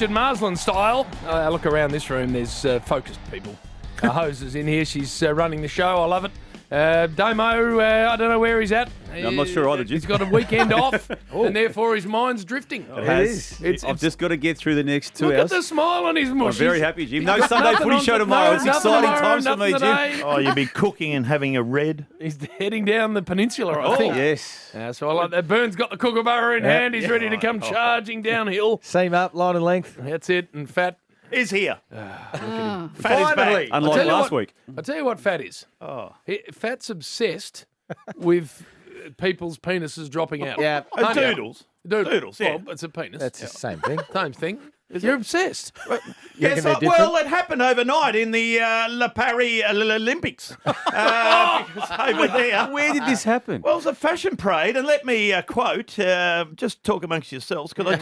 Richard Marsland style. I look around this room, there's focused people. Hose is in here, she's running the show, I love it. Damo, I don't know where he's at. No, I'm not sure either, Jim. He's got a weekend off, and therefore his mind's drifting. It has. I've just got to get through the next 2 hours. Look at the smile on his mush. I'm very happy, Jim. No Sunday footy show tomorrow. It's exciting times for me, Jim. Oh, you'll be cooking and having a red. He's heading down the peninsula, I think. Yes. So I like that. Burns got the kookaburra in hand. He's ready to come charging downhill. Seam up, line and length. That's it. And Fat Is here. Fat is back. Unlike last week. I'll tell you what Fat is. Fat's obsessed with people's penises dropping out. Yeah. Doodles. Doodles, yeah. Well, it's a penis. That's the same thing. Same thing. You're obsessed. Yes, they're well, it happened overnight in the La Paris Olympics. Because over there. Where did this happen? Well, it was a fashion parade, and let me quote, just talk amongst yourselves, because I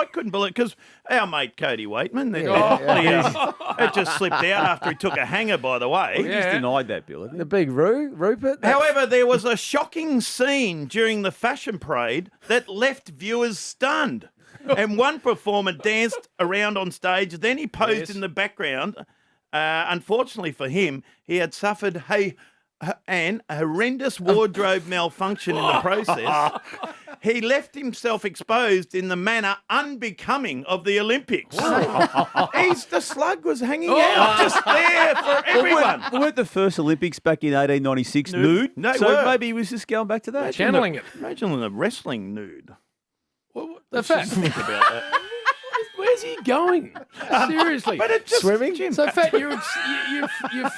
couldn't believe it, because our mate Cody Waitman, it just slipped out after he took a hanger, by the way. He's denied that, Bill. The big Rupert. However, there was a shocking scene during the fashion parade that left viewers stunned. And one performer danced around on stage, then he posed in the background. Unfortunately for him, he had suffered an horrendous wardrobe malfunction in the process. He left himself exposed in the manner unbecoming of the Olympics. The slug was hanging out just there for everyone. Weren't the first Olympics back in 1896 nude? No, so maybe he was just going back to that. Channeling it. Imagine the wrestling nude. The Fat. Think about that. Where's he going? Seriously. But it just, Swimming? Jim, So, Fat, you're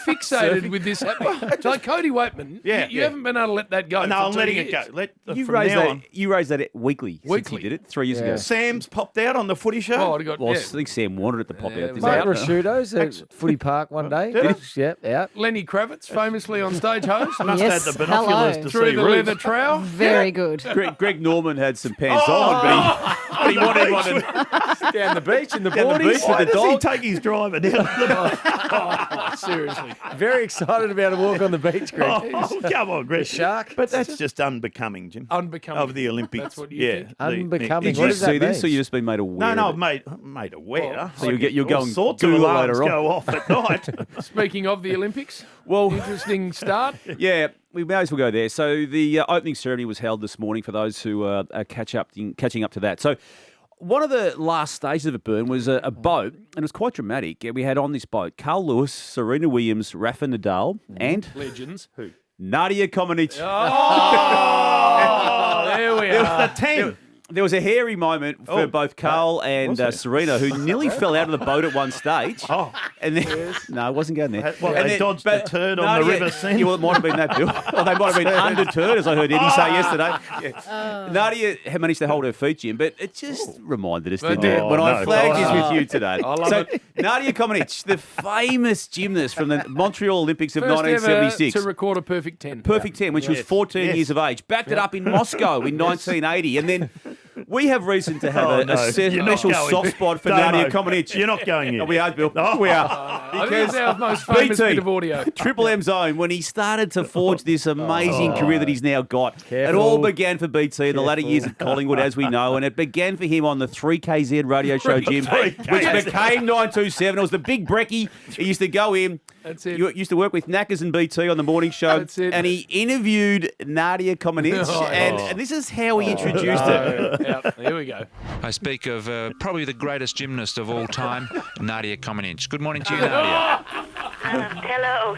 fixated with this happening. Like Cody Waitman, you haven't been able to let that go. No, for I'm 2 letting years. it go. You From raised now that. on. You raised that weekly. Since Weekly. he did it 3 years ago. Sam's popped out on the footy show. Oh, I got Well, I think Sam wanted it to pop out. it was Didn't Mate out. Rashudo's at Footy Park one day. Did Yep, out. Lenny Kravitz, famously on stage host, Must Yes, have the binoculars hello. to through see the Roos. leather trowel. Very good. Greg Norman had some pants on, but he wanted one Down the beach in the down the boardies. beach Why with the does he dog. take his driver down the Seriously. Very excited about a walk on the beach, Greg. Oh, come on, Greg. Shark. But that's just unbecoming, Jim. Unbecoming. Of the Olympics. That's what you think? Unbecoming. Did What you does that see this, mean? or you just been made aware? No, of it? I've made aware. So you're All going sorts of Google alarms later on. go off at night. Speaking of the Olympics, Well, interesting start. yeah, we may as well go there. So the opening ceremony was held this morning for those who are catching up to that. So one of the last stages of it, Burn, was a boat, and it was quite dramatic. We had on this boat Carl Lewis, Serena Williams, Rafa Nadal, and Legends. Who? Nadia Comaneci. Oh, there we are. The 10. There was a hairy moment for both Carl and Serena, who nearly fell out of the boat at one stage. And then, no, it wasn't going there. Well, they dodged the turd on the River Sen. Yeah, well, it might have been that, Bill. Or they might have been undeterred, as I heard Eddie say yesterday. Yeah. Nadia had managed to hold her feet, Jim, but it just reminded us when I flagged this with you today. I love it. Nadia Comaneci, the famous gymnast from the Montreal Olympics of First 1976. ever to record a perfect 10. Perfect 10 when she was 14 years of age. Backed it up in Moscow in 1980. And then we have reason to have a special soft spot for Nadia Comaneci. You're not going here. We are, Bill. We are. I think it's our most famous BT, bit of audio. Triple M Zone, when he started to forge this amazing career that he's now got. It Careful. all began for BT in the latter years at Collingwood, as we know, and it began for him on the 3KZ radio show, Jim, which became 927. It was the big brekkie. He used to go in. That's it. You used to work with Knackers and BT on the morning show. That's it. And he interviewed Nadia Comaneci, and this is how he introduced her. Here we go. I speak of probably the greatest gymnast of all time, Nadia Comaneci. Good morning to you, Nadia. Hello.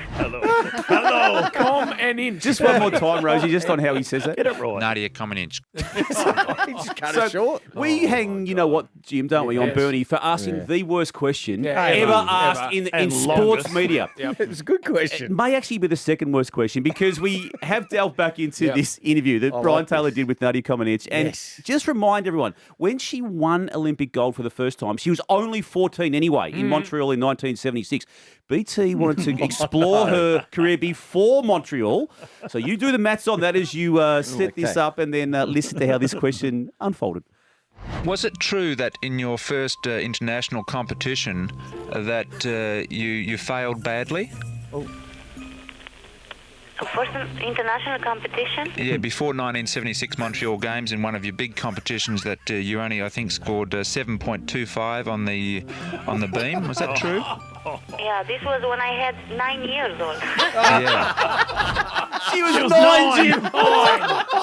Hello. Come and in. Just one more time, Rosie, just on how he says it. Get it right. Nadia Comaneci. Just cut it short. We hang, you know what, Jim, don't we, on Yes. Bernie for asking the worst question Yeah, ever ever. asked in And sports longest. media. It was a good It question. may actually be the second worst question because we have delved back into Yep. this interview that like Brian Taylor this. did with Nadia Comaneci. And Yes. just remind everyone, when she won Olympic gold for the first time, she was only 14 anyway in Montreal in 1976. BT wanted to explore her career before Montreal. So you do the maths on that as you set this up and then listen to how this question unfolded. Was it true that in your first international competition that you failed badly? For some international competition? Yeah, before 1976 Montreal Games in one of your big competitions that you only, I think, scored 7.25 on the beam. Was that true? Yeah, this was when I had 9 years old. Yeah. She was 9, Jim.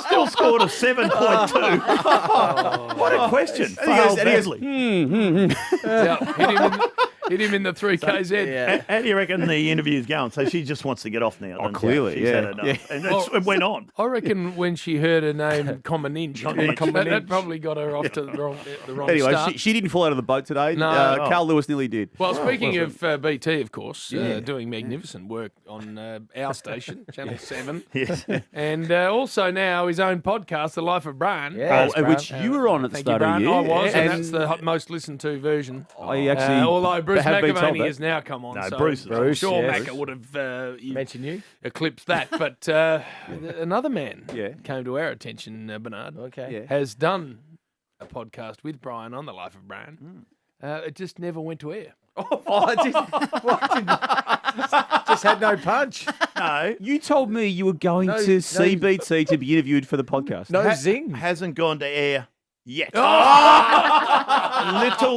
Still scored a 7.2. What a question. Failed badly. Yeah, hit him in the 3KZ. How do you reckon the interview's going? So she just wants to get off now. doesn't she? clearly, She's yeah. had enough. And it went on. I reckon when she heard her name, Cominage, that probably got her off to the wrong Anyway, start. she didn't fall out of the boat today. No. Carl Lewis nearly did. Well, speaking of BT, of course, doing magnificent work on our station, Channel 7. Yes. And also now his own podcast, The Life of Brian. Yeah. Which you were on at the Thank you, start of Brian. the year. I was, and And that's the most listened to version. I actually Although Bruce have been told McAvaney that. has now come on. No, so Bruce is on. I'm sure Bruce, Macca would have Mention you. eclipsed that. But another man Yeah. came to our attention, Bernard. Okay. Yeah. Has done a podcast with Brian on The Life of Brian. It just never went to air. Just had no punch. No. You told me you were going to see BT to be interviewed for the podcast. No zing. Hasn't gone to air yet. Little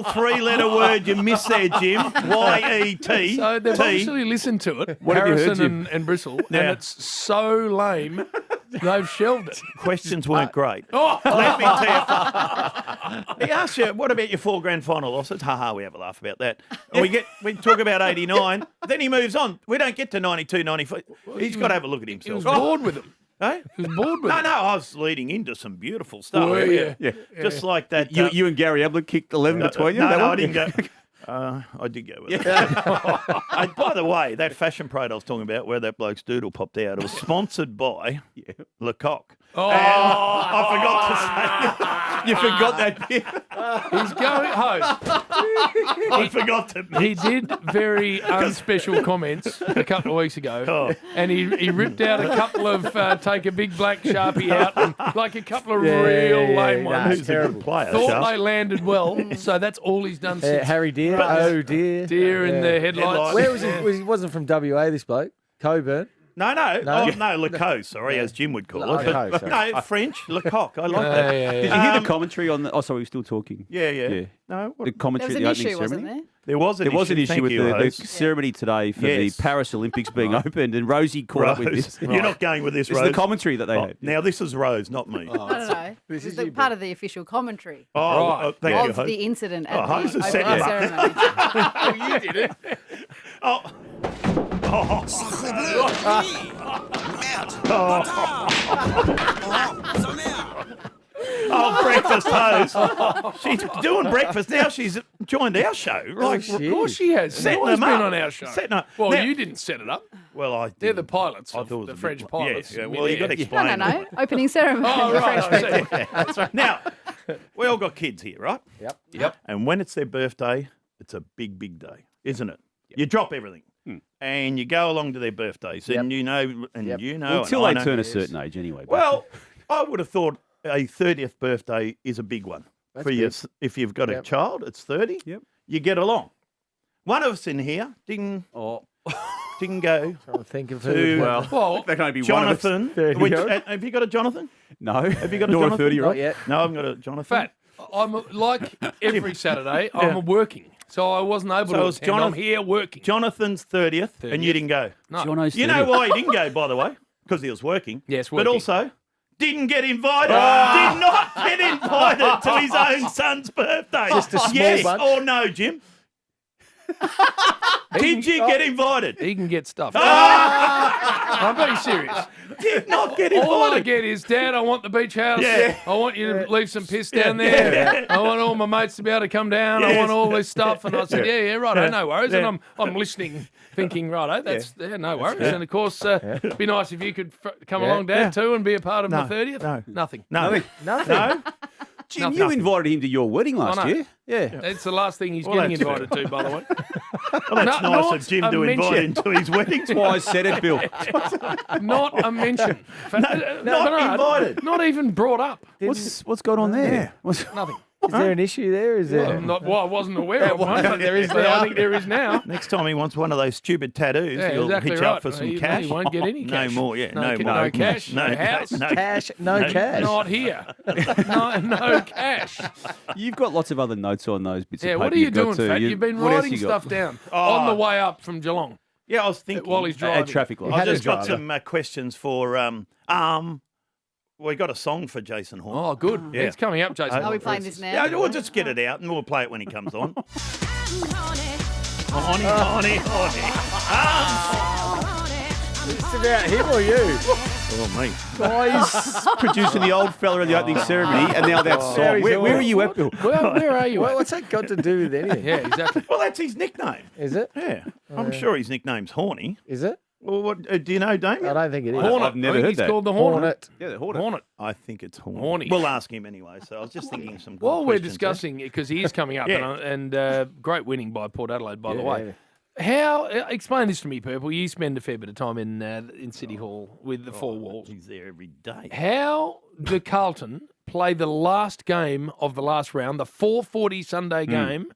3-letter word you missed there, Jim. Y-E-T. So they've T. obviously listened to it, What have you heard, Harrison and Bristle, and Yeah. it's so lame, they've shelved it. Questions weren't great. Oh, Let me tell you. He asked you, what about your 4 grand final losses? Ha, we have a laugh about that. And we talk about 89. Then he moves on. We don't get to 92, 94. He's got to have a look at he himself. was bored with them. Eh? He was bored with No, them. I was leading into some beautiful stuff. Were you? Yeah. Just like that. You and Gary Ablett kicked 11 between you? No, that I one? didn't go. I did go with it. By the way, that fashion parade I was talking about, where that bloke's doodle popped out, it was sponsored by Lecoq. Oh, I forgot to say. You forgot that bit. he's going home. I forgot to. He did very unspecial comments a couple of weeks ago, Oh. and he ripped out a couple of take a big black Sharpie out, and like a couple of real lame ones. Who's a good player? Thought Sharp? they landed well, so that's all he's done since. Harry Deer. Oh dear. Deer in the headlights. Where was he? He wasn't from WA. This bloke. Coburn. No. Oh, no, Lecoq, sorry, as Jim would call it. Lecoq, But, sorry. no, French, Lecoq. I like that. Did you hear the commentary on the... Oh, sorry, we're still talking. Yeah. No, The commentary There at was the an opening issue, ceremony. wasn't there? there was an There was an issue Thank with you, the host. ceremony today for Yes. the Paris Olympics being opened, and Rosie caught up with Rose. this. You're not going with this, This is Rose. the commentary that they Oh, had. now, this is Rose, not me. I don't know. It was part of the official commentary Thank you, of host. the incident Oh, at host the has set opening him up. ceremony. You did it. Oh, breakfast host. She's doing breakfast now. She's joined our show. Like, Of course she has. Setting Always them been up. on our show. Setting up. Well, Now- you didn't set it up. well, I They're did. the pilots, I of thought it was the a French bit- pilots. Yeah, well, you got to Yeah. explain. No. Opening ceremony. Oh, the right. French I people. see. That's right. Now, we all got kids here, right? Yep. And when it's their birthday, it's a big, big day, isn't it? You drop everything. And you go along to their birthdays, and you know, and you know, Well, until and they I know. turn a certain age, anyway. Well, I would have thought a 30th birthday is a big one for you. If you've got a child, it's 30. Yep. You get along. One of us in here didn't go I'm thinking of to who. Well, that can only be one of us. Jonathan. 30-year-old? Have you got a Jonathan? No. Have you got a Nor Jonathan? 30-year-old. Not yet. No, I haven't got a Jonathan. Fat. I'm like every Saturday. I'm working, so I wasn't able So to it's attend. I'm here working. Jonathan's 30th, and you didn't go. No. Jono's You know 30th. why he didn't go, by the way? Because he was working. Yes, But working. also didn't get invited. Did not get invited to his own son's birthday. Just a small yes bunch. or no, Jim? Did you get invited? He can get stuff. I'm being serious. Did not get invited. All I get is, Dad, I want the beach house. Yeah. I want you to leave some piss down there. I want all my mates to be able to come down. I Yes. want all this stuff. And I said, yeah, righto, no worries. Yeah. And I'm listening, thinking, righto, that's no worries. And of course, it'd be nice if you could come along, Dad, too, and be a part of my 30th. no. Nothing. No. Nothing. No. Jim, you invited him to your wedding last know. year. Yeah. It's the last thing he's Well, getting that's invited to, by the way. Well, that's No, nice not of Jim a to invite him mention. to his wedding. That's why I said it, Bill. Not a mention. Not invited. Not even brought up. What's going on there? Nothing. Is there an issue there? Is there? I wasn't aware of one. But There is but now. I think there is now. Next time he wants one of those stupid tattoos, Yeah, he'll exactly hitch right. up for some He cash. won't get any cash. No more, yeah. No cash, No no house. No Cash, no cash. Not here. no cash. You've got lots of other notes on those bits Yeah, of paper. what are you you've got doing, too. Fat? You've been what else writing you got? stuff down Oh. on the way up from Geelong Yeah, I was thinking. while he's driving. At traffic lights. I had just a got driver. some questions for we got a song for Jason Horn. Oh, good. Yeah. It's coming up, Jason. Are we playing this now? Yeah, we'll just get it out and we'll play it when he comes on. Horny. It's about him or you? Oh, me. Guys, producing the old fella in the opening ceremony, and now that Now song. he's Where all- are you at, Bill? Well, where are you Well, at? what's that got to do with anything? Yeah, exactly. Well, that's his nickname. Is it? Yeah. I'm sure his nickname's Horny. Is it? Well, what do you know, I Damien? don't think it is. Hornet. I've never I think heard he's that. called the Hornet. Hornet. Yeah, the Hornet. Hornet. I think it's Horny. Horny. We'll ask him anyway. So I was just thinking some good While we're questions, discussing, because he is coming up, Yeah. and great winning by Port Adelaide, by the Yeah, way. How? Explain this to me, Purple. You spend a fair bit of time in City Hall with the four walls. He's there every day. How do Carlton play the last game of the last round, the 4:40 Sunday game,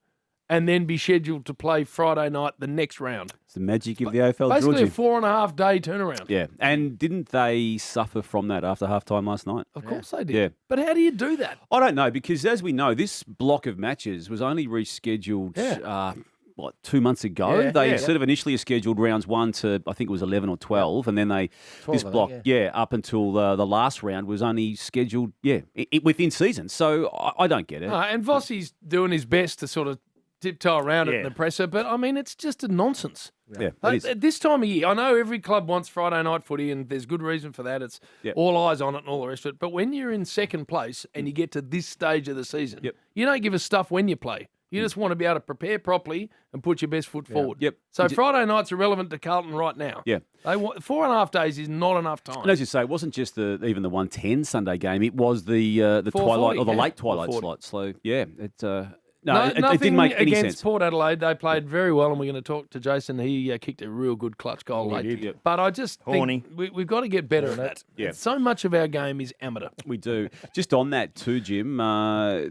and then be scheduled to play Friday night the next round? It's the magic of the AFL, Basically a Georgie. 4.5 day turnaround. Yeah, and didn't they suffer from that after halftime last night? Of course they did. Yeah. But how do you do that? I don't know, because as we know, this block of matches was only rescheduled, 2 months ago? Yeah, They yeah. sort of initially scheduled rounds 1 to, I think it was 11 or 12, and then they, 12, this I think, block, up until the last round was only scheduled, within season. So I don't get it. And Vossi's doing his best to sort of tiptoe around it in Yeah. the presser, but I mean, it's just a nonsense. Yeah, it Like, is. at this time of year, I know every club wants Friday night footy, and there's good reason for that. It's Yep. all eyes on it and all the rest of it. But when you're in second place and you get to this stage of the season, Yep. you don't give a stuff when you play. You just want to be able to prepare properly and put your best foot forward. Yep. So Friday night's irrelevant to Carlton right now. Yeah. They want 4.5 days is not enough time. And as you say, it wasn't just even the 110 Sunday game. It was the 4:40, twilight or the yeah. late twilight 4:40. slot. So yeah, it Nothing didn't make any against sense. Port Adelaide. They played very well, and we're going to talk to Jason. He kicked a real good clutch goal late. did, yep. But I just Horny. think we've got to get better at that. Yeah. So much of our game is amateur. We do. Just on that too, Jim,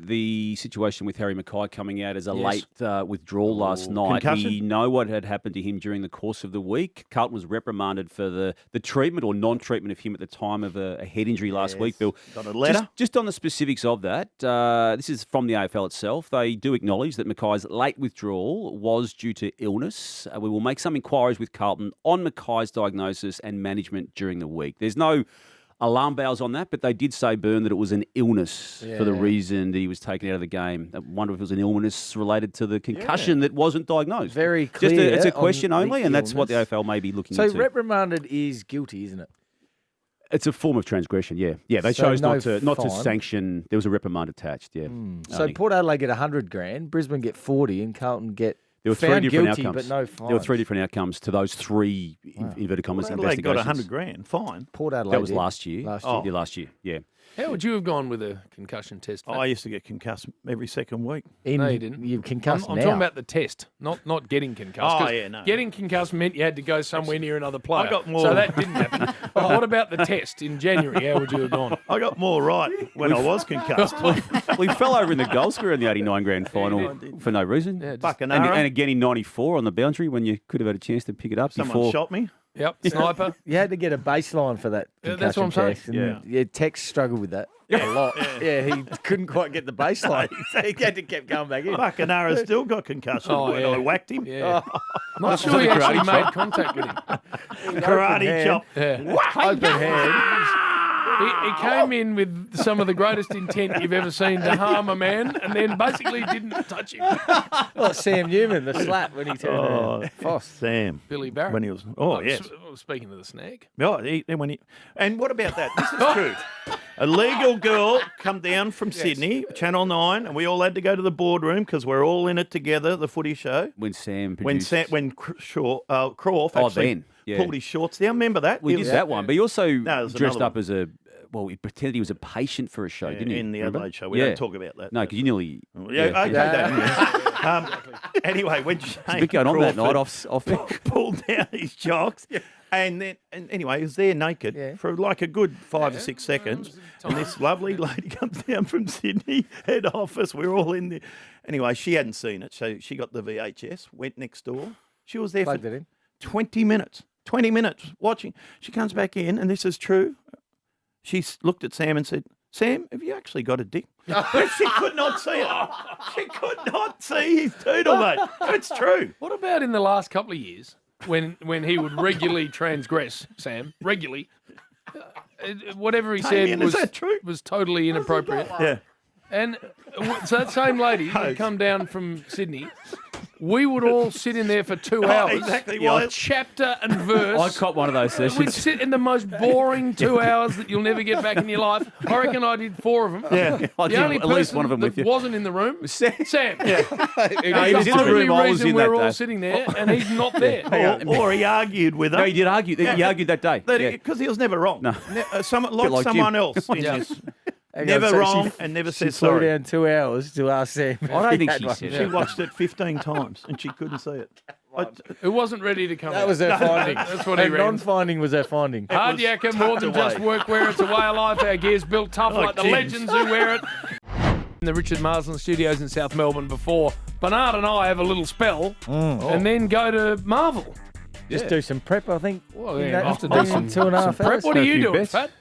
the situation with Harry Mackay coming out as a Yes. late withdrawal last night. Concussion? We know what had happened to him during the course of the week. Carlton was reprimanded for the treatment or non-treatment of him at the time of a head injury last week, Bill. Got a letter? Just on the specifics of that, this is from the AFL itself. They do acknowledge that Mackay's late withdrawal was due to illness. We will make some inquiries with Carlton on Mackay's diagnosis and management during the week. There's no alarm bells on that, but they did say, Byrne, that it was an illness for the reason that he was taken out of the game. I wonder if it was an illness related to the concussion that wasn't diagnosed. Very Just clear it's a on question the only, and that's what the illness. AFL may be looking So into. reprimanded is guilty, isn't it? It's a form of transgression, yeah. Yeah, they So chose no not to fine. sanction. There was a reprimand attached, yeah. So Only- Port Adelaide get 100 grand, Brisbane get 40, and Carlton get There were three found different guilty outcomes. but no fine. There were three different outcomes to those three inverted commas Adelaide got investigations. 100 grand. Fine. Port Adelaide That was did. last year. Last year. Yeah, last year. Yeah. How would you have gone with a concussion test? Fat? I used to get concussed every second week. No, you didn't. You're I'm, concussed I'm now. talking about the test, not getting concussed. Oh, 'cause yeah, no. Getting concussed meant you had to go somewhere near another player. got more- So that didn't happen. But what about the test in January? How would you have gone? I got more right when I was concussed. We fell over in the goal scorer in the 89 grand final for no reason. Yeah, just- Fucking and again in 94 on the boundary when you could have had a chance to pick it up Someone before. shot me. Yep, sniper. You had to get a baseline for that Yeah, concussion that's what I'm saying. test. And yeah, Tex struggled with that a lot. Yeah, he couldn't quite get the baseline. So he had to keep going back in. Fucking Ara still got concussion Oh, when yeah. I whacked him. Yeah. Not Was sure it he a actually karate made chop? contact with him. Karate hand. chop. Yeah. Open hand. He came in with some of the greatest intent you've ever seen to harm a man, and then basically didn't touch him. Oh, Sam Newman, the slap when he turned around. Foss. Sam. Billy Barrett. When he was, yes. Speaking of the snag. Yeah, and what about that? This is true. A legal girl come down from Sydney, Channel 9, and we all had to go to the boardroom because we're all in it together, the footy show. When Sam When produced. Croft actually then, yeah. pulled his shorts down. Remember that? We It did was that one, but he also there's dressed another up as a. Well, he pretended he was a patient for a show, didn't he? in the Remember? Adelaide show. We Yeah. don't talk about that. No, because you nearly. Yeah, okay, Yeah. Dave. Anyway, when There's a Shane bit going on that Crawford night off. pulled down his jocks, and anyway, he was there naked for like a good 5 or 6 seconds. And this lovely lady comes down from Sydney head office. We're all in there. Anyway, she hadn't seen it, so she got the VHS, went next door. She was there Plugged for it in. 20 minutes. 20 minutes watching. She comes back in, and this is true. She looked at Sam and said, "Sam, have you actually got a dick?" She could not see it. She could not see his doodle, mate. It's true. What about in the last couple of years when he would regularly transgress, Sam, regularly? Whatever he Damien, said is that true? was totally inappropriate. Yeah. And so that same lady would come down from Sydney. We would all sit in there for 2 hours. Exactly. Yeah, Why? Chapter and verse. I caught one of those We'd sessions. sit in the most boring 2 hours that you'll never get back in your life. I reckon I did 4 of them. Yeah. I The did only at least person one of them that with you. wasn't in the room was Sam. He was That's in the the only room. I was reason in we're that all day. sitting there, and he's not there. Or he argued with her. No, he did argue. He argued that day. Yeah. Because he was never wrong. No. Like like someone Jim. else in Yeah. this. Hang on, Never so wrong she- and never She said flew sorry. down 2 hours to ask Sam. I don't think she one. said She watched it 15 times and she couldn't see it. Who wasn't ready to come That out. was her finding. That's what he Her reckons. non-finding was her finding. Hard was yakka, more than tucked just away. workwear. It's a way of life. Our gear's built tough like the Jim's. legends who wear it. In the Richard Marsden Studios in South Melbourne before Bernard and I have a little spell and then go to Marvel. Just do some prep, I think. Well, in yeah, that I have to do some 2.5 hours. prep. What are you doing, bets. Fat?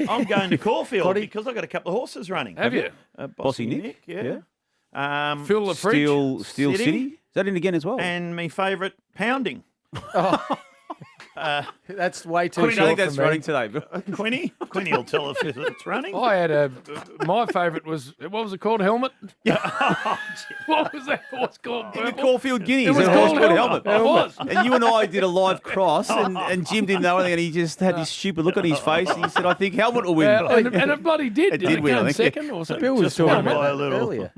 I'm going to Caulfield Potty. because I've got a couple of horses running. Have you? Bossy Nick? yeah. Fill the fridge. Steel City? Is that in again as well? And my favourite, pounding. That's way too I think short that's for me. running today. Quinny will tell us if it's running. I had my favourite was, what was it called? Helmet? What was that horse called? The Purple? Caulfield Guineas. It was and a horse called called Helmet. It was. And you and I did a live cross, and Jim didn't know anything, and he just had this stupid look on his face, and he said, "I think Helmet will win." And it bloody did. It Did did it win, come I think. second or something? Bill was Just talking won by about a that little. earlier.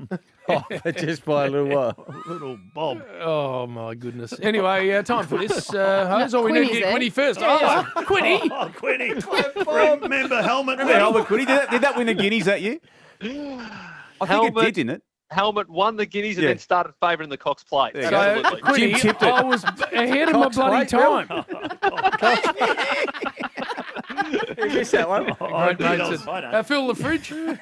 Just by a little while. Little Bob. Oh, my goodness. Anyway, time for this. Hose, or we need to Quinny's get there. Quinny first. Yeah. Oh, Quinny. Oh, Quinny. Remember Helmet? Remember Helmet, could he? Did that win the Guineas that year? I think Helmet. it did, didn't it? Helmet won the Guineas and Yeah. then started favouring the Cox Plate. There you So, Absolutely. Quinny, Jim tipped it. I was ahead of my Cox bloody plate, Bill. time. You missed that one. Great mates. I know. Fill the fridge. No,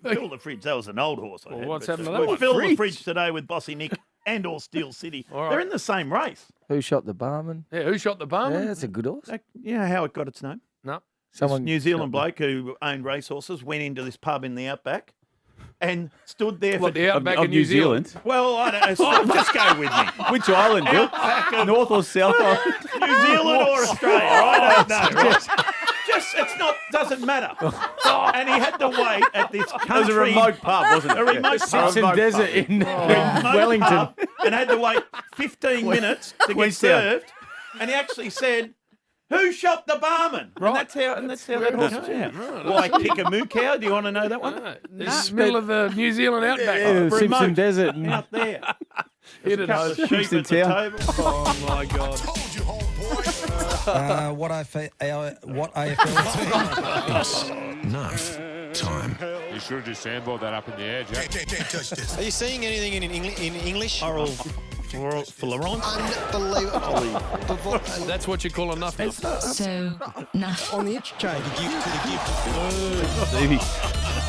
fill the fridge. That was an old horse. I had, what's but, happened to that we'll one? Fill the fridge today with Bossy Nick and or Steel City. right. They're in the same race. Who shot the barman? Yeah, who shot the Yeah, barman? that's a good horse. You know how it got its name? No. Someone New Zealand bloke who owned racehorses went into this pub in the outback and stood there for. What, the outback Of of New Zealand? Well, I don't know. Just go with me. Which island, Bill? Outback of North or South? New Zealand or Australia? I don't know. Just it's not doesn't matter. And he had to wait at this country. It was a remote pub, wasn't it? A remote pub. Simpson Desert in Remote Wellington. pub, and had to wait 15 minutes to get Queenstown. served. And he actually said, "Who shot the barman?" Right. And that's how that horse came out. Why kick a moo cow? Do you want to know that one? No, this is middle of the New Zealand outback. Yeah, the Simpson Remote. Desert. And Out there. Hit it, Couple of Hose. sheep at the Town. table. Oh, my God. What AFL is Nuff time. You should have just sandballed that up in the air, Jack. Are you seeing anything in English? Oral Florence. Unbelievable. That's what you call enough. So, Nuff. On the interchange, could you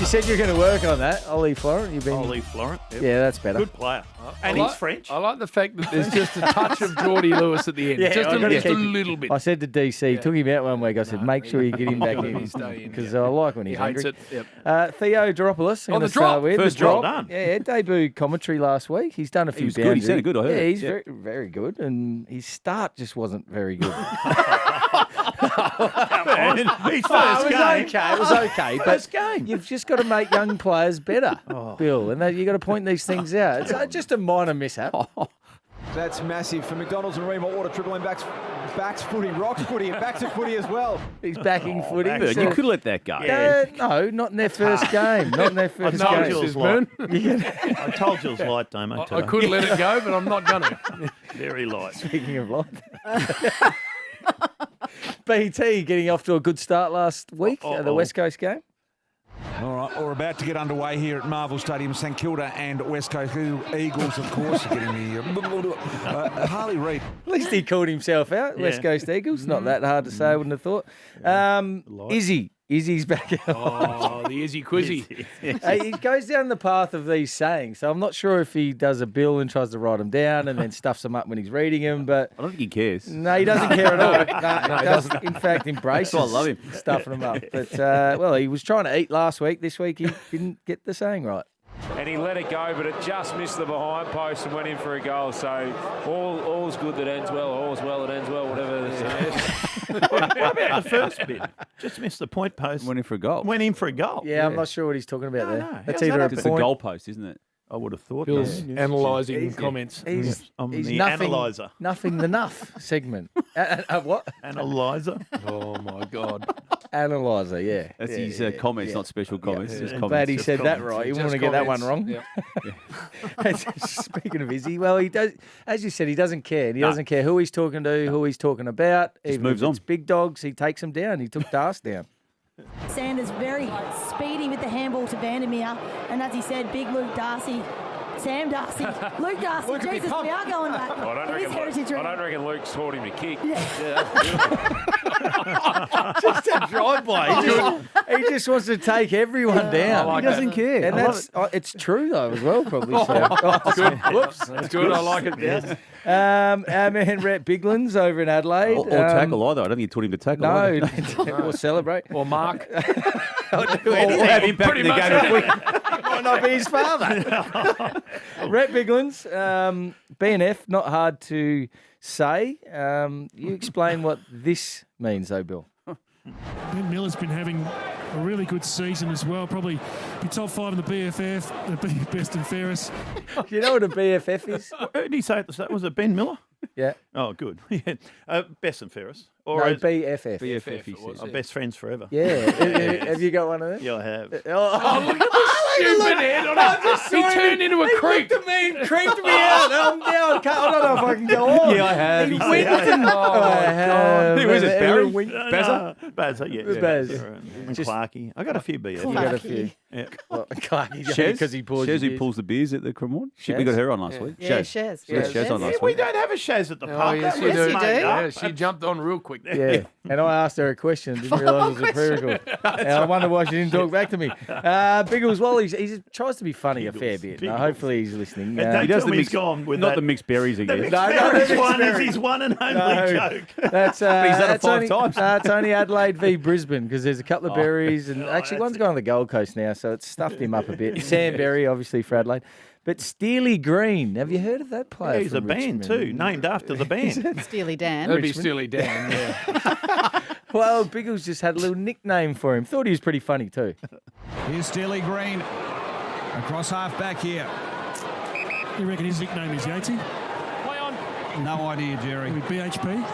You said you're going to work on that, Ollie Florent. You've been. Ollie Florent. Yep. Yeah, that's better. Good player. And I he's like- French. I like the fact that there's just a touch of Geordie Lewis at the end. Yeah, just I gotta just a keep- little bit. I said to DC, took him out one week. I said, make sure you get him back in Stay in, because I like when He he's hates hungry. it. Yep. Theo Doropoulos. I'm Oh, gonna the drop. start with. First The drop. drop. Done. Yeah, debut commentary last week. He's done a few was good. He boundaries. sounded good, I heard. Yeah, he's Yeah. very, very good. And his start just wasn't very good. His it first was game. okay. It was okay. But First game. you've just got to make young players better, Bill. And you've got to point these things out. It's just a minor mishap. That's massive for McDonald's and Remo Water, dribbling backs footy, rocks footy, and backs at footy as well. He's backing footy. back. Bird, you could let that go. No, not in their first game. Not in their first told game. you it was Moon. I told you it was light, Damo. I could let it go, but I'm not going to. Very light. Speaking of light. BT getting off to a good start last week at the West Coast game. All right, we're about to get underway here at Marvel Stadium. St Kilda and West Coast Eagles, of course, are getting the Harley Reid. At least he called himself out. West Coast Eagles. Not that hard to say, I wouldn't have thought. Izzy's back out. Oh, the Izzy Quizzy. He goes down the path of these sayings, so I'm not sure if he does a bill and tries to write them down and then stuffs them up when he's reading them. But I don't think he cares. No, he doesn't care at all. No, he does, in fact, embraces I love him. stuffing them up. But, well, he was trying to eat last week. This week he didn't get the saying right. And he let it go, but it just missed the behind post and went in for a goal. So all's good that ends well, all's well that ends well, whatever the saying is. What about the first bit? Just missed the point post. Went in for a goal. Went in for a goal. Yeah, I'm not sure what he's talking about there. no. That's How's either that a It's point. a goal post, isn't it? I would have thought. Bill's analysing He's- comments. I'm He's the nothing, analyzer. Nothing the Nuff segment. What? Analyzer. Oh, my God. Analyzer, yeah. That's Yeah, his yeah, comments, yeah. not special comments. Just I'm comments. glad he Just said that comments. right. You Just want to get that one comments. wrong. Yeah. Speaking of Izzy, well, he does. As you said, he doesn't care. He doesn't care who he's talking to, who he's talking about. Even moves if it's on. big dogs, he takes them down. He took Das down. Sanders very speedy with the handball to Vandermeer, and as he said, big Luke Darcy, Sam Darcy, Luke Darcy. Luke would be Jesus, pumped. we are going back. I It is heritage. don't reckon Luke's taught him to kick. Just a drive-by. He just wants to take everyone down. like He doesn't that. care. And that's it's true though as well, probably. So. Good. Whoops. That's good. I like it. Yes. Our man Rhett Biglands over in Adelaide. Or tackle either. I don't think you taught him to tackle either. or celebrate. Or Mark. Or have impact in the game. Might not be his father. Rhett Biglands, BNF, not hard to say. You explain what this means, though, Bill. Ben Miller's been having a really good season as well. Probably be top 5 in the BFF, the best and fairest. Do you know what a BFF is? Who did he say at the start? Was it Ben Miller? Yeah. Oh, good. Yeah. Best and fairest. No, Or as- BFF. BFF, he Oh, says. best friends forever. Yeah. Have you got one of them? Yeah, I have. Oh, Look at the stupid head on him. He turned into a creep. He looked at me and creeped me out. I don't know if I can go on. Yeah, I have. He He winked said- and... I have. Who was it, Barry? Bazza? Bazza, yeah. Who's Baz? And Clarkey. I got a few BFs. You got a few. Yeah. Well, Clarky, Shez? because he pours Shez your who pulls the beers at the Cremorne? Shit, we Shez? got her on last week. Yeah, Shez. Shez on Yeah, last we week. don't have a Shaz at the Oh, pub. yes, That you was do. you made do. up. Yeah, she jumped on real quick. Yeah, and I asked her a question, didn't realise it was a prerequisite. And I wonder why she didn't talk back to me. Biggles, well, he tries to be funny a fair bit. Now, hopefully he's listening. Don't He does tell the me he's mixed, gone with not that. the mixed berries again. The No, Barrett's the one is Barry. his one and only No. joke. That's he's done it that's 5 only, times. It's only Adelaide v Brisbane because there's a couple of berries, and actually one's going to the Gold Coast now, so it's stuffed him up a bit. Sam Berry, obviously for Adelaide, but Steely Green. Have you heard of that player? Yeah, he's a from band Richmond? too, named after the band. Steely Dan. That'd be Steely Dan, yeah. Well, Biggles just had a little nickname for him. Thought he was pretty funny too. Here's Steely Green across half back here. You reckon his nickname is Yatesy? No idea, Jerry. With BHP?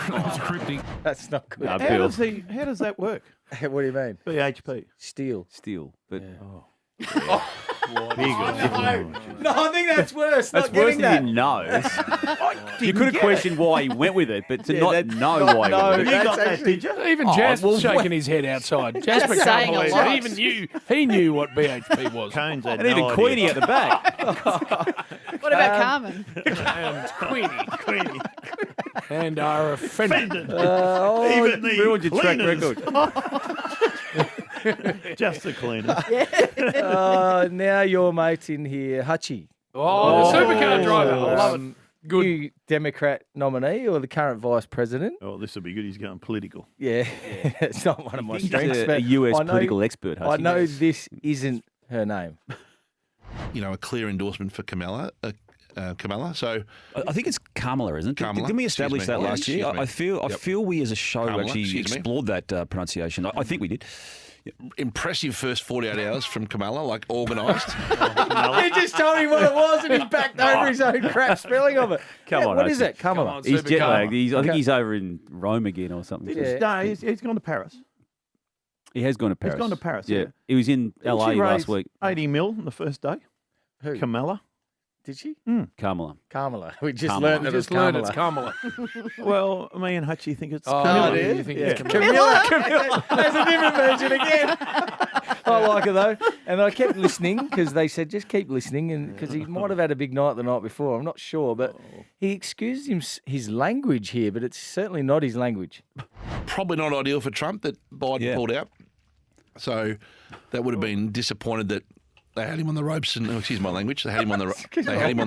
That's cryptic. That's not good. No, How Bill. does that work? What do you mean? BHP. Steel. Steel. But Big. No, I think that's worse. that's not worse getting than that. you know. You could have questioned why he went with it, but to not know why he went with You it. got that, did you? Even Jasper's shaking his head outside. Jasper can't saying a believe lot. it. Even he knew what BHP was. Cones had And even no Queenie idea. at the back. What about Carmen? And Queenie. Queenie. And are offended. Even the Ruined your track cleaners. record. Just the cleaners. Now your mate's in here, Hutchie. Oh, the supercar driver. I love it. Good. New Democrat nominee or the current vice president? Oh, this will be good. He's going political. Yeah, it's not one of my He's strengths. a but US I know- political expert, I Hutchie. know this isn't her name. You know, a clear endorsement for Kamala. So I think it's Kamala, isn't it? Kamala, Didn't we excuse establish me. that Yeah, last year? excuse me. I feel we as a show Kamala, actually excuse me. explored that pronunciation. I think we did. impressive first 48 hours from Kamala, like organised. You just told him what it was and he backed over his own crap spelling of it. Come on, What Hutchie. is it? Kamala. He's jet lagged. I think Okay. he's over in Rome again or something. No, he's gone to Paris. He has gone to Paris. He's gone to Paris. Yeah. He was in Didn't LA she last raise week. 80 mil on the first day. Who? Kamala. Did she? Carmela. Carmela. We just Carmela. learned that it's Carmela. Well, me and Hutchie think it's Oh, Camilla. do you think it's Camilla. There's a different version again. I like it though. And I kept listening because they said just keep listening, and because he might have had a big night the night before. I'm not sure, but he excused his language here, but it's certainly not his language. Probably not ideal for Trump that Biden pulled out. So that would have been disappointed that they had him on the ropes, and excuse my language. They had him on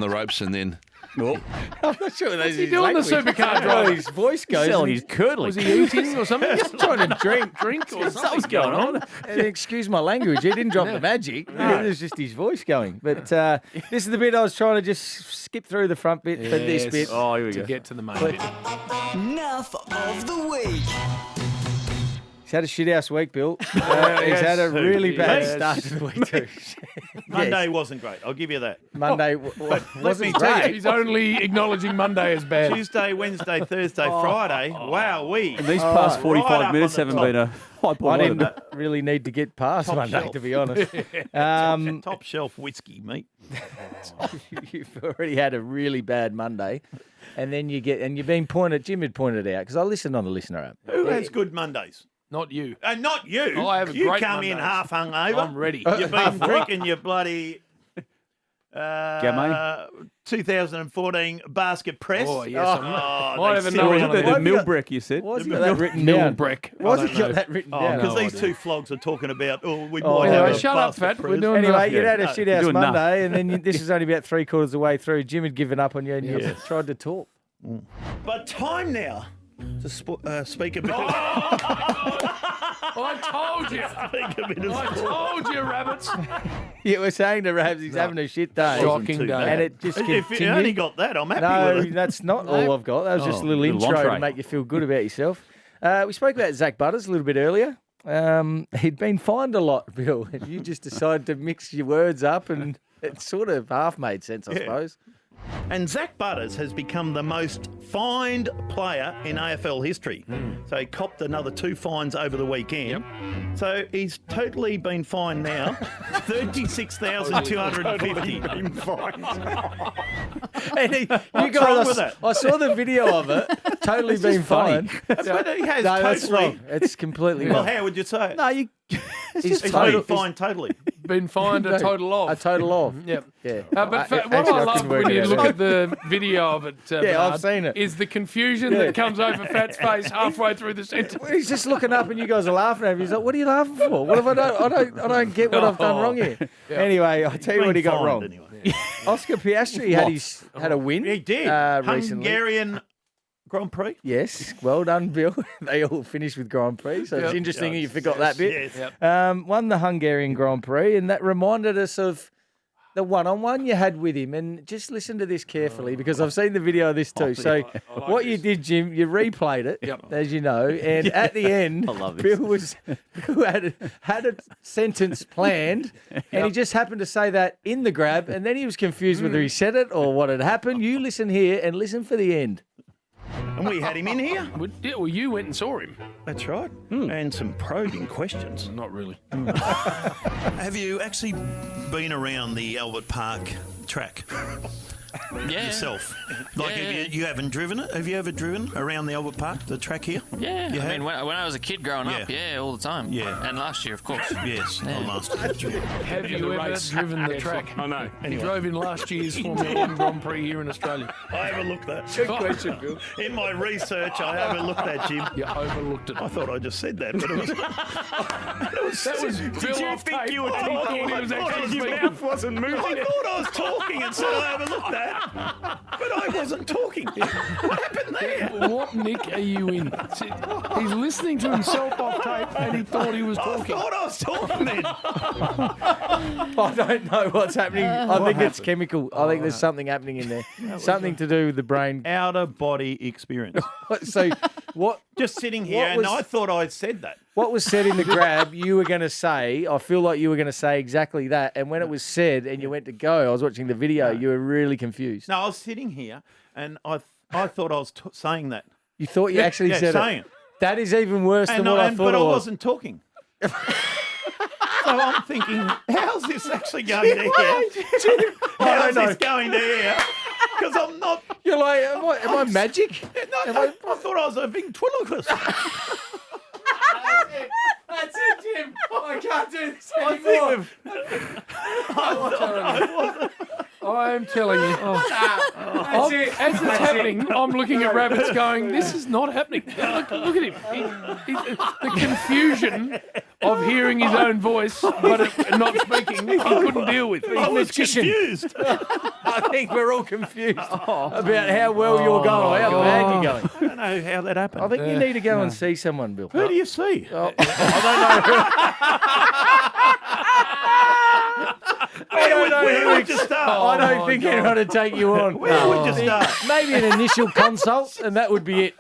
the ropes, and then. I'm not sure that's his doing the language. supercar drive? His voice goes. Sound like he's curdling. Was he eating or something? He's trying to drink or Something's going on. And excuse my language, he didn't drop the magic. It was just his voice going. But this is the bit I was trying to just skip through the front bit for this bit. Oh, here we To go. get to the main bit. Nuff of the week. He's had a shithouse week, Bill. He's had a really bad start to the week too. Monday wasn't great. I'll give you that. Monday let me wasn't tell you, great. He's only acknowledging Monday as bad. Tuesday, Wednesday, Thursday, Friday. Wow, And these past 45 right up minutes on the haven't been a high I point. didn't really need to get past Top Monday, shelf. to be honest. top shelf whiskey, mate. You've already had a really bad Monday, and then you've been pointed. Jim had pointed out because I listened on the listener app. Who has good Mondays? Not you. Not you. I have a you great come in Mondays. half hungover. I'm ready. You've been drinking your bloody 2014 basket press. Oh, yes. I have they another sit one. on The Milbrek, you said. Why's he got that written down? Milbrek. Why's he got that written down? Because no these idea. two flogs are talking about, we Oh, might Anyway, have a shut up, basket Fat. We're press. doing Anyway, enough. you'd had a No, shit house doing enough. Monday, and then this is only about 3/4 of the way through. Jim had given up on you, and you tried to talk. But time now to speak a bit. I told you. Speak a bit of I sport. told you, rabbits. You were saying to Rabs he's having a shit day. Shocking too day. bad. And it just If you continued. only got that, I'm happy No, with it. that's not all I've got. That was just a little little intro to entree. make you feel good about yourself. We spoke about Zach Butters a little bit earlier. He'd been fined a lot, Bill, and you just decided to mix your words up, and it sort of half made sense, I suppose. And Zach Butters has become the most fined player in AFL history. So he copped another 2 fines over the weekend. So he's totally been fined now, 36,250. And you What's wrong with it? I saw the video of it. Totally been fined. That's what he has. No, that's totally. wrong. It's completely Well, wrong. how would you say it? No, you. He's been fined totally. Been fined a total of. A total of. Yep. Yeah. But what Actually, I love couldn't work when you it look out. at the video of it, Yeah, Bernard, I've seen it. is the confusion that comes over Fat's face halfway through the sentence. He's just looking up, and you guys are laughing at him. He's like, "What are you laughing for? What have I done? I don't get what I've done wrong here." Anyway, I'll tell you what he got Fined wrong. anyway. Oscar Piastri had a win. He did. Recently. Hungarian Grand Prix. Yes, well done, Bill. They all finished with Grand Prix, so it's interesting you forgot that bit. Yes. Won the Hungarian Grand Prix, and that reminded us of the one-on-one you had with him. And just listen to this carefully, because I've seen the video of this too. So what you did, Jim, you replayed it, as you know, and at the end, Bill had a sentence planned, and he just happened to say that in the grab, and then he was confused whether he said it or what had happened. You listen here and listen for the end. And we had him in here. Well, you went and saw him. That's right. And some probing questions. Not really. Have you actually been around the Albert Park track? Yourself? Like, you haven't driven it? Have you ever driven around the Albert Park, the track here? Yeah, You I have? mean, when I was a kid growing up, all the time. Yeah. And last year, of course. Yes, Yeah. last year. Have you ever driven the track? I know. You drove in last year's Formula 1 Grand Prix here in Australia. I overlooked that. Good question, Bill. In my research, I overlooked that, Jim. You overlooked it. I thought I just said that, but it was. That was Bill off tape. you were and he talking? thought he was I thought actually his speaking. mouth wasn't moving. I thought I was talking and said I overlooked that, but I wasn't talking. What happened there? What nick are you in? He's listening to himself off tape and he thought he was I talking. thought I was talking then. I don't know what's happening. I think it's chemical. I think there's something happening in there. Something to do with the brain. Out of body experience. So what? Just sitting here, What and was- I thought I'd said that. What was said in the grab, you were going to say, I feel like you were going to say exactly that. And when it was said and you went to go, I was watching the video, you were really confused. No, I was sitting here, and I thought I was saying that. You thought you actually said saying it. That is even worse than what I thought but it I was. wasn't talking. So I'm thinking, how's this actually going to air? How's this going to air? Because I'm not. You're like, am I magic? No, I thought I was a big twiddlecus. That's it, Jim. I can't do this anymore. I'm telling you. As it's happening, I'm looking at Rabbits going, this is not happening. Look at him. The confusion of hearing his own voice but not speaking, he couldn't deal with. I was confused. I think we're all confused about how well you're going, how bad you're going. I don't know how that happened. I think you need to go and see someone, Bill. Who do you see? Where would you start? I don't think anyone would take you on. Where would you start? Maybe an initial consult, and that would be it.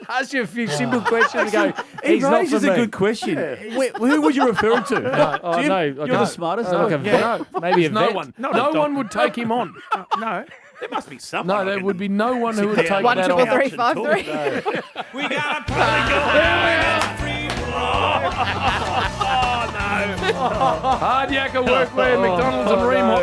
Ask you a few simple questions and go, he's not for raises me. a good question. Who would you refer to? Jim, no, you're the smartest. Like a vet. Maybe a no vet. one. No one would take him on. No. There must be someone. No, there would be no one who would take One that triple on. 3 5 3. We got a play Oh, no. Hard yakka workwear, McDonald's and Ream Hot